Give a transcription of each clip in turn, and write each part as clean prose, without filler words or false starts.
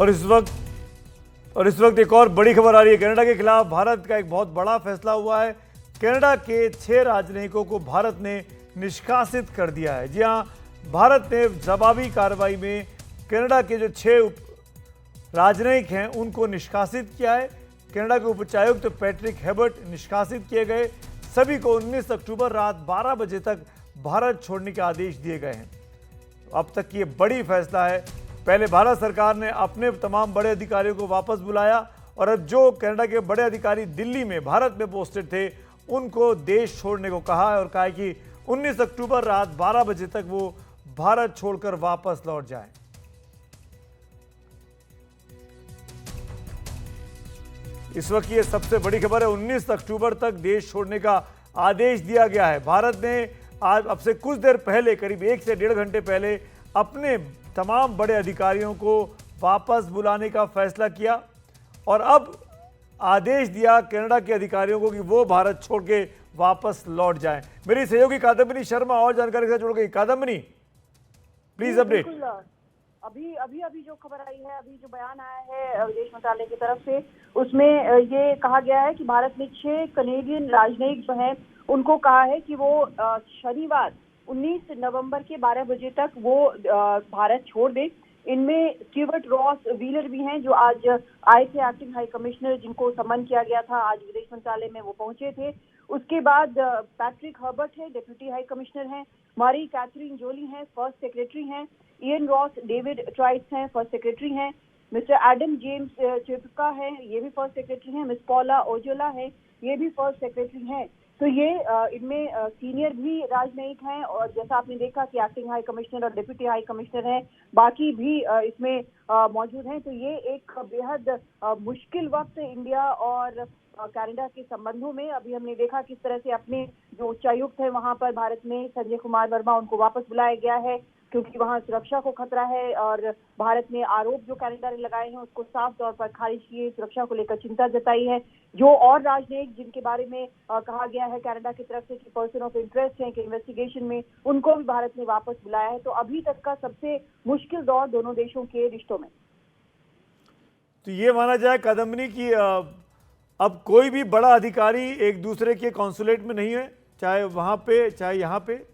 और इस वक्त एक और बड़ी खबर आ रही है। कनाडा के खिलाफ भारत का एक बहुत बड़ा फैसला हुआ है। कनाडा के 6 राजनयिकों को भारत ने निष्कासित कर दिया है। जी हां, भारत ने जवाबी कार्रवाई में कनाडा के जो 6 राजनयिक हैं उनको निष्कासित किया है। कनाडा के उपायुक्त पैट्रिक हेबर्ट निष्कासित किए गए। सभी को 19 अक्टूबर रात 12 बजे तक भारत छोड़ने के आदेश दिए गए हैं। अब तक ये बड़ी फैसला है। पहले भारत सरकार ने अपने तमाम बड़े अधिकारियों को वापस बुलाया और अब जो कनाडा के बड़े अधिकारी दिल्ली में भारत में पोस्टेड थे उनको देश छोड़ने को कहा है और कहा है कि 19 अक्टूबर रात 12 बजे तक वो भारत छोड़कर वापस लौट जाएं। इस वक्त ये सबसे बड़ी खबर है। 19 अक्टूबर तक देश छोड़ने का आदेश दिया गया है। भारत ने आज अब से कुछ देर पहले, करीब 1 से 1.5 घंटे पहले, अपने तमाम बड़े अधिकारियों को वापस बुलाने का फैसला किया और अब आदेश दिया कनाडा के अधिकारियों को कि वो भारत छोड़ के वापस लौट जाएं। मेरी सहयोगी कादम्बिनी शर्मा और जानकारी के साथ जुड़ गई। Kadambini, please update. अभी जो खबर आई है, अभी जो बयान आया है विदेश मंत्रालय की तरफ से, उसमें ये कहा गया है कि भारत ने 6 कनेडियन राजनयिक जो हैं उनको कहा है कि वो शनिवार 19 नवंबर के 12 बजे तक वो भारत छोड़ दे। इनमें स्टीवर्ट रॉस व्हीलर भी हैं जो आज आए थे, एक्टिंग हाई कमिश्नर, जिनको सम्मन किया गया था। आज विदेश मंत्रालय में वो पहुंचे थे। उसके बाद पैट्रिक हर्बर्ट है, डिप्टी हाई कमिश्नर हैं। मारी कैथरीन जोली हैं, फर्स्ट सेक्रेटरी हैं। इयन रॉस डेविड ट्राइस हैं, फर्स्ट सेक्रेटरी हैं। मिस्टर एडम जेम्स चिपका है, ये भी फर्स्ट सेक्रेटरी हैं। मिस पॉला ओजोला है, ये भी फर्स्ट सेक्रेटरी हैं। तो ये इनमें सीनियर भी राजनयिक हैं और जैसा आपने देखा कि एक्टिंग हाई कमिश्नर और डिप्टी हाई कमिश्नर हैं, बाकी भी इसमें मौजूद हैं। तो ये एक बेहद मुश्किल वक्त इंडिया और कनाडा के संबंधों में। अभी हमने देखा किस तरह से अपने जो उच्चायुक्त है वहां पर भारत में, संजय कुमार वर्मा, उनको वापस बुलाया गया है क्योंकि वहां सुरक्षा को खतरा है और भारत ने आरोप जो कनाडा ने लगाए हैं उसको साफ तौर पर खारिज किए, सुरक्षा को लेकर चिंता जताई है। जो और राजनयिक जिनके बारे में कहा गया है कनाडा की तरफ से कि पर्सन ऑफ इंटरेस्ट है कि इन्वेस्टिगेशन में, उनको भी भारत ने वापस बुलाया है। तो अभी तक का सबसे मुश्किल दौर दोनों देशों के रिश्तों में। तो ये माना जाए कादम्बिनी की अब कोई भी बड़ा अधिकारी एक दूसरे के कॉन्सुलेट में नहीं है, चाहे वहां पे चाहे यहाँ पे।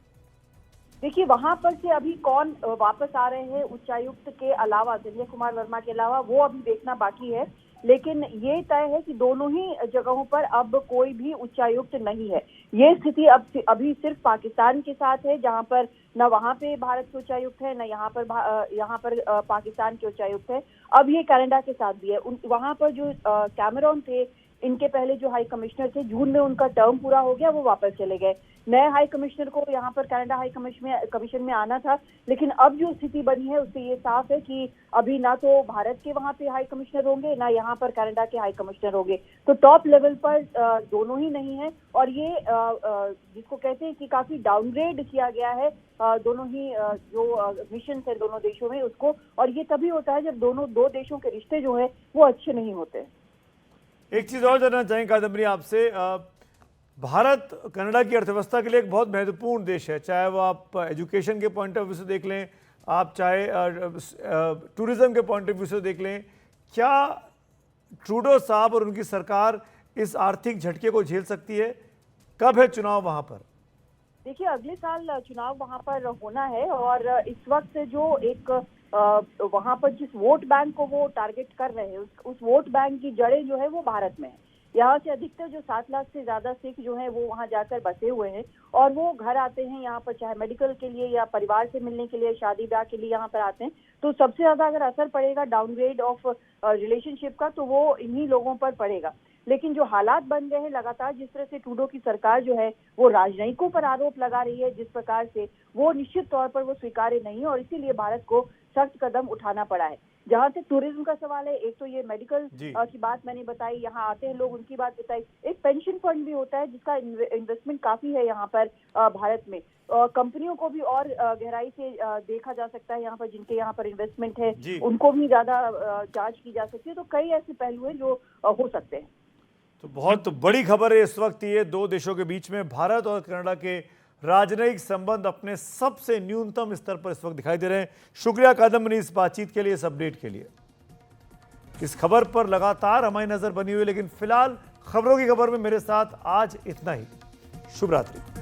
देखिए, वहां पर से अभी कौन वापस आ रहे हैं उच्चायुक्त के अलावा, संजय कुमार वर्मा के अलावा, वो अभी देखना बाकी है। लेकिन ये तय है कि दोनों ही जगहों पर अब कोई भी उच्चायुक्त नहीं है। ये स्थिति अभी सिर्फ पाकिस्तान के साथ है, जहां पर न वहां पे भारत के उच्चायुक्त है, न यहाँ पर पाकिस्तान के उच्चायुक्त है। अब ये कनाडा के साथ भी है। वहां पर जो कैमरॉन थे, इनके पहले जो हाई कमिश्नर थे, जून में उनका टर्म पूरा हो गया, वो वापस चले गए। नए हाई कमिश्नर को यहाँ पर कनाडा हाई कमीशन में आना था, लेकिन अब जो स्थिति बनी है उससे ये साफ है कि अभी ना तो भारत के वहाँ पे हाई कमिश्नर होंगे, ना यहाँ पर कनाडा के हाई कमिश्नर होंगे। तो टॉप लेवल पर दोनों ही नहीं है और ये जिसको कहते हैं कि काफी डाउनग्रेड किया गया है दोनों ही जो मिशन है दोनों देशों में उसको। और ये तभी होता है जब दो देशों के रिश्ते जो है वो अच्छे नहीं होते। एक चीज और जानना चाहेंगे कादम्बिनी आपसे, भारत कनाडा की अर्थव्यवस्था के लिए एक बहुत महत्वपूर्ण देश है, चाहे वो आप एजुकेशन के पॉइंट ऑफ व्यू से देख लें, आप चाहे टूरिज्म के पॉइंट ऑफ व्यू से देख लें। क्या ट्रूडो साहब और उनकी सरकार इस आर्थिक झटके को झेल सकती है? कब है चुनाव वहां पर? देखिए, अगले साल चुनाव वहां पर होना है और इस वक्त जो एक वहां पर जिस वोट बैंक को वो टारगेट कर रहे हैं, उस वोट बैंक की जड़ें जो है वो भारत में है। यहाँ से अधिकतर जो 7 लाख से ज्यादा सिख जो है वो वहाँ जाकर बसे हुए हैं और वो घर आते हैं यहाँ पर, चाहे मेडिकल के लिए या परिवार से मिलने के लिए, शादी ब्याह के लिए यहाँ पर आते हैं। तो सबसे ज्यादा अगर असर पड़ेगा डाउनग्रेड ऑफ रिलेशनशिप का, तो वो इन्हीं लोगों पर पड़ेगा। लेकिन जो हालात बन गए हैं लगातार, जिस तरह से ट्रूडो की सरकार जो है वो राजनयिकों पर आरोप लगा रही है जिस प्रकार से, वो निश्चित तौर पर वो स्वीकार्य नहीं है और इसीलिए भारत को सख्त कदम उठाना पड़ा है। जहां से टूरिज्म का सवाल है, एक तो ये मेडिकल की बात मैंने बताई, यहाँ आते हैं लोग, उनकी बात बताई। एक पेंशन फंड भी होता है जिसका इन्वेस्टमेंट काफी है यहाँ पर भारत में। कंपनियों को भी और गहराई से देखा जा सकता है यहाँ पर, जिनके यहाँ पर इन्वेस्टमेंट है उनको भी ज्यादा जांच की जा सकती है। तो कई ऐसे पहलू हैं जो हो सकते हैं। तो बहुत बड़ी खबर है इस वक्त ये, दो देशों के बीच में भारत और कनाडा के राजनयिक संबंध अपने सबसे न्यूनतम स्तर पर इस वक्त दिखाई दे रहे हैं। शुक्रिया कादम्बिनी इस बातचीत के लिए, इस अपडेट के लिए। इस खबर पर लगातार हमारी नजर बनी हुई है, लेकिन फिलहाल खबरों की खबर में मेरे साथ आज इतना ही। शुभ रात्रि।